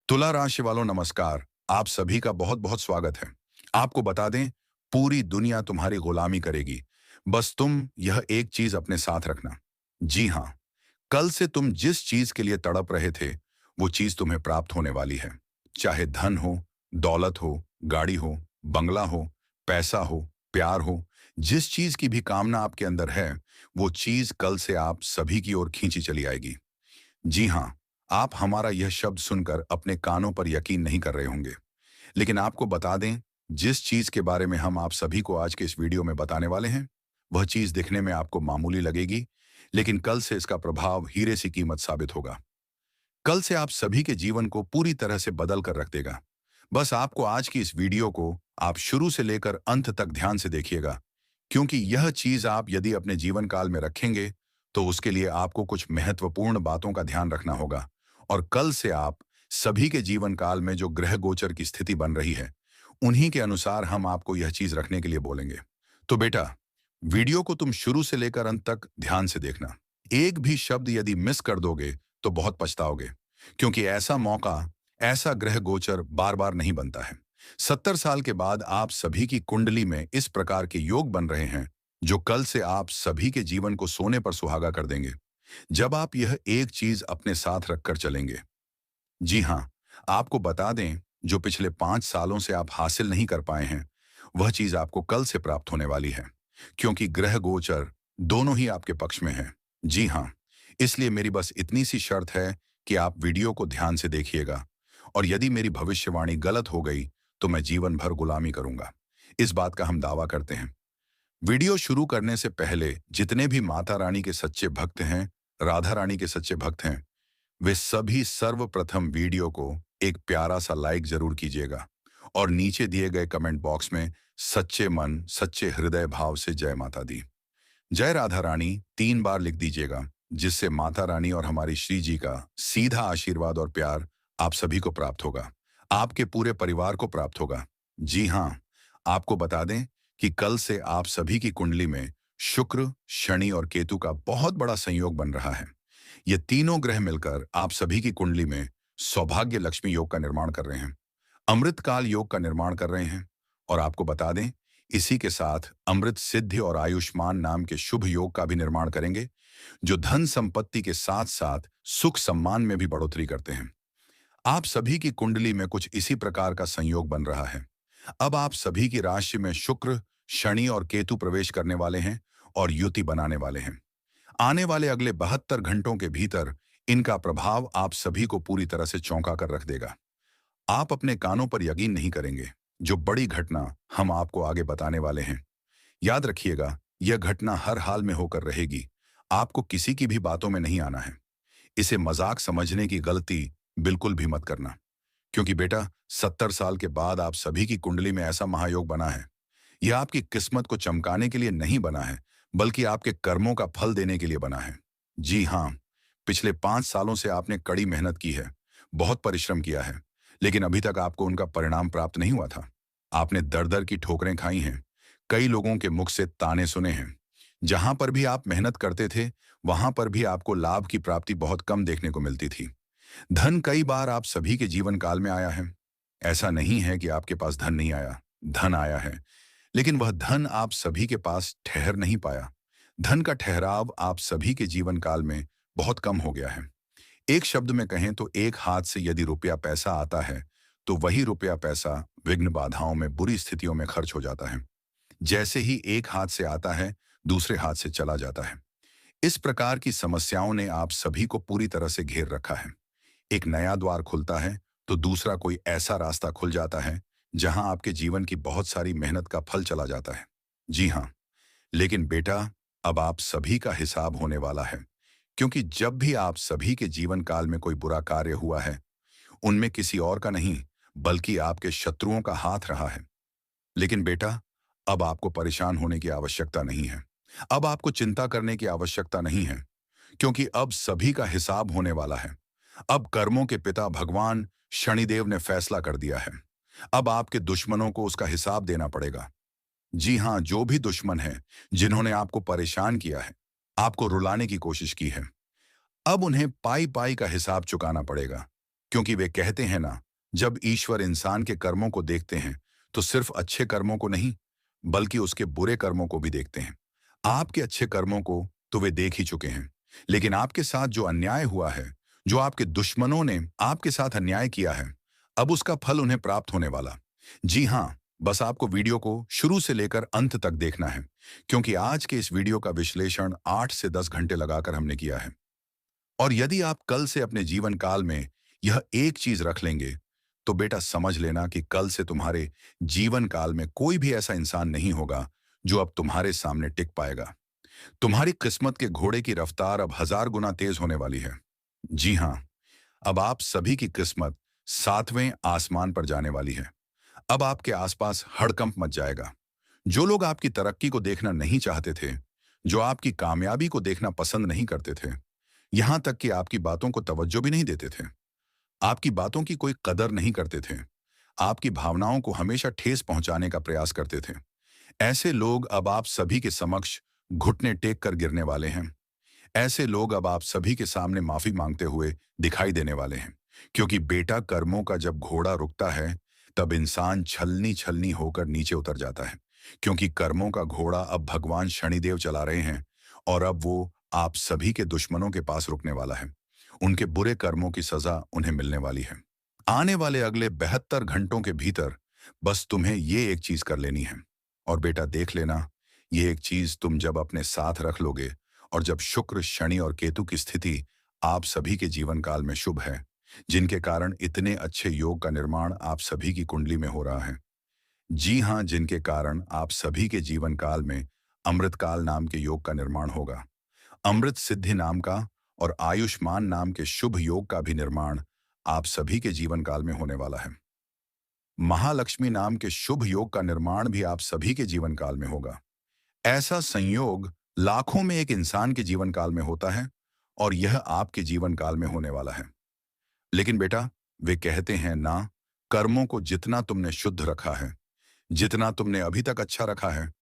तुला राशि वालों नमस्कार। आप सभी का बहुत बहुत स्वागत है। आपको बता दें, पूरी दुनिया तुम्हारी गुलामी करेगी। बस तुम यह एक चीज अपने साथ रखना। जी हाँ, कल से तुम जिस चीज के लिए तड़प रहे थे, वो चीज तुम्हें प्राप्त होने वाली है। चाहे धन हो, दौलत हो, गाड़ी हो, बंगला हो, पैसा हो, प्यार हो, जिस चीज की भी कामना आपके अंदर है, वो चीज कल से आप सभी की ओर खींची चली आएगी। जी हाँ, आप हमारा यह शब्द सुनकर अपने कानों पर यकीन नहीं कर रहे होंगे। लेकिन आपको बता दें, जिस चीज के बारे में हम आप सभी को आज के इस वीडियो में बताने वाले हैं, वह चीज दिखने में आपको मामूली लगेगी, लेकिन कल से इसका प्रभाव हीरे सी कीमत साबित होगा। कल से आप सभी के जीवन को पूरी तरह से बदल कर रख देगा। बस आपको आज की इस वीडियो को आप शुरू से लेकर अंत तक ध्यान से देखिएगा, क्योंकि यह चीज आप यदि अपने जीवन काल में रखेंगे, तो उसके लिए आपको कुछ महत्वपूर्ण बातों का ध्यान रखना होगा। और कल से आप सभी के जीवन काल में जो ग्रह गोचर की स्थिति बन रही है, उन्हीं के अनुसार हम आपको यह चीज रखने के लिए बोलेंगे। तो बेटा, वीडियो को तुम शुरू से लेकर अंत तक ध्यान से देखना। एक भी शब्द यदि मिस कर दोगे तो बहुत पछताओगे, क्योंकि ऐसा मौका, ऐसा ग्रह गोचर बार बार नहीं बनता है। 70 साल के बाद आप सभी की कुंडली में इस प्रकार के योग बन रहे हैं, जो कल से आप सभी के जीवन को सोने पर सुहागा कर देंगे, जब आप यह एक चीज अपने साथ रखकर चलेंगे। जी हाँ, आपको बता दें, जो पिछले 5 सालों से आप हासिल नहीं कर पाए हैं, वह चीज आपको कल से प्राप्त होने वाली है, क्योंकि ग्रह गोचर दोनों ही आपके पक्ष में है। जी हाँ, इसलिए मेरी बस इतनी सी शर्त है कि आप वीडियो को ध्यान से देखिएगा, और यदि मेरी भविष्यवाणी गलत हो गई तो मैं जीवन भर गुलामी करूंगा। इस बात का हम दावा करते हैं। वीडियो शुरू करने से पहले जितने भी माता रानी के सच्चे भक्त हैं, राधा रानी के सच्चे भक्त हैं, वे सभी सर्वप्रथम वीडियो को एक प्यारा सा लाइक जरूर कीजिएगा, और नीचे दिए गए कमेंट बॉक्स में सच्चे मन, सच्चे हृदय भाव से जय माता दी, जय राधा रानी 3 बार लिख दीजिएगा, जिससे माता रानी और हमारी श्री जी का सीधा आशीर्वाद और प्यार आप सभी को प्राप्त होगा, आपके पूरे परिवार को प्राप्त होगा। जी हाँ, आपको बता दें कि कल से आप सभी की कुंडली में शुक्र, शनि और केतु का बहुत बड़ा संयोग बन रहा है। ये तीनों ग्रह मिलकर आप सभी की कुंडली में सौभाग्य लक्ष्मी योग का निर्माण कर रहे हैं, अमृतकाल योग का निर्माण कर रहे हैं, और आपको बता दें, इसी के साथ अमृत सिद्धि और आयुष्मान नाम के शुभ योग का भी निर्माण करेंगे, जो धन संपत्ति के साथ साथ सुख सम्मान में भी बढ़ोतरी करते हैं। आप सभी की कुंडली में कुछ इसी प्रकार का संयोग बन रहा है। अब आप सभी की राशि में शुक्र, शनि और केतु प्रवेश करने वाले हैं और युति बनाने वाले हैं। आने वाले अगले 72 घंटों के भीतर इनका प्रभाव आप सभी को पूरी तरह से चौंका कर रख देगा। आप अपने कानों पर यकीन नहीं करेंगे, जो बड़ी घटना हम आपको आगे बताने वाले हैं। याद रखिएगा, यह घटना हर हाल में होकर रहेगी। आपको किसी की भी बातों में नहीं आना है। इसे मजाक समझने की गलती बिल्कुल भी मत करना, क्योंकि बेटा, 70 साल के बाद आप सभी की कुंडली में ऐसा महायोग बना है। यह आपकी किस्मत को चमकाने के लिए नहीं बना है, बल्कि आपके कर्मों का फल देने के लिए बना है। जी हाँ, पिछले 5 सालों से आपने कड़ी मेहनत की है, बहुत परिश्रम किया है, लेकिन अभी तक आपको उनका परिणाम प्राप्त नहीं हुआ था। आपने दर दर की ठोकरें खाई हैं, कई लोगों के मुख से ताने सुने हैं। जहां पर भी आप मेहनत करते थे, वहां पर भी आपको लाभ की प्राप्ति बहुत कम देखने को मिलती थी। धन कई बार आप सभी के जीवन काल में आया है। ऐसा नहीं है कि आपके पास धन नहीं आया, धन आया है, लेकिन वह धन आप सभी के पास ठहर नहीं पाया। धन का ठहराव आप सभी के जीवन काल में बहुत कम हो गया है। एक शब्द में कहें तो, एक हाथ से यदि रुपया पैसा आता है, तो वही रुपया पैसा विघ्न बाधाओं में, बुरी स्थितियों में खर्च हो जाता है। जैसे ही एक हाथ से आता है, दूसरे हाथ से चला जाता है। इस प्रकार की समस्याओं ने आप सभी को पूरी तरह से घेर रखा है। एक नया द्वार खुलता है तो दूसरा कोई ऐसा रास्ता खुल जाता है, जहां आपके जीवन की बहुत सारी मेहनत का फल चला जाता है। जी हाँ, लेकिन बेटा, अब आप सभी का हिसाब होने वाला है, क्योंकि जब भी आप सभी के जीवन काल में कोई बुरा कार्य हुआ है, उनमें किसी और का नहीं, बल्कि आपके शत्रुओं का हाथ रहा है। लेकिन बेटा, अब आपको परेशान होने की आवश्यकता नहीं है। अब आपको चिंता करने की आवश्यकता नहीं है, क्योंकि अब सभी का हिसाब होने वाला है। अब कर्मों के पिता भगवान शनिदेव ने फैसला कर दिया है। अब आपके दुश्मनों को उसका हिसाब देना पड़ेगा। जी हाँ, जो भी दुश्मन है, जिन्होंने आपको परेशान किया है, आपको रुलाने की कोशिश की है, अब उन्हें पाई पाई का हिसाब चुकाना पड़ेगा। क्योंकि वे कहते हैं ना, जब ईश्वर इंसान के कर्मों को देखते हैं तो सिर्फ अच्छे कर्मों को नहीं, बल्कि उसके बुरे कर्मों को भी देखते हैं। आपके अच्छे कर्मों को तो वे देख ही चुके हैं, लेकिन आपके साथ जो अन्याय हुआ है, जो आपके दुश्मनों ने आपके साथ अन्याय किया है, अब उसका फल उन्हें प्राप्त होने वाला। जी हाँ, बस आपको वीडियो को शुरू से लेकर अंत तक देखना है, क्योंकि आज के इस वीडियो का विश्लेषण 8 से 10 घंटे लगाकर हमने किया है। और यदि आप कल से अपने जीवन काल में यह एक चीज रख लेंगे, तो बेटा समझ लेना कि कल से तुम्हारे जीवन काल में कोई भी ऐसा इंसान नहीं होगा जो अब तुम्हारे सामने टिक पाएगा। तुम्हारी किस्मत के घोड़े की रफ्तार अब 1000 गुना तेज होने वाली है। जी हाँ, अब आप सभी की किस्मत 7वें आसमान पर जाने वाली है। अब आपके आसपास हड़कंप मच जाएगा। जो लोग आपकी तरक्की को देखना नहीं चाहते थे, जो आपकी कामयाबी को देखना पसंद नहीं करते थे, यहां तक कि आपकी बातों को तवज्जो भी नहीं देते थे, आपकी बातों की कोई कदर नहीं करते थे, आपकी भावनाओं को हमेशा ठेस पहुंचाने का प्रयास करते थे, ऐसे लोग अब आप सभी के समक्ष घुटने टेक कर गिरने वाले हैं। ऐसे लोग अब आप सभी के सामने माफी मांगते हुए दिखाई देने वाले हैं। क्योंकि बेटा, कर्मों का जब घोड़ा रुकता है, तब इंसान छलनी छलनी होकर नीचे उतर जाता है। क्योंकि कर्मों का घोड़ा अब भगवान शनिदेव चला रहे हैं, और अब वो आप सभी के दुश्मनों के पास रुकने वाला है। उनके बुरे कर्मों की सजा उन्हें मिलने वाली है। आने वाले अगले 72 घंटों के भीतर बस तुम्हें ये एक चीज कर लेनी है। और बेटा देख लेना, ये एक चीज तुम जब अपने साथ रख लोगे, और जब शुक्र, शनि और केतु की स्थिति आप सभी के जीवन काल में शुभ है, जिनके कारण इतने अच्छे योग का निर्माण आप सभी की कुंडली में हो रहा है। जी हाँ, जिनके कारण आप सभी के जीवन काल में अमृतकाल नाम के योग का निर्माण होगा। अमृत सिद्धि नाम का और आयुष्मान नाम के शुभ योग का भी निर्माण आप सभी के जीवन काल में होने वाला है। महालक्ष्मी नाम के शुभ योग का निर्माण भी आप सभी के जीवन काल में होगा। ऐसा संयोग लाखों में एक इंसान के जीवन काल में होता है, और यह आपके जीवन काल में होने वाला है। लेकिन बेटा, वे कहते हैं ना, कर्मों को जितना तुमने शुद्ध रखा है, जितना तुमने अभी तक अच्छा रखा है,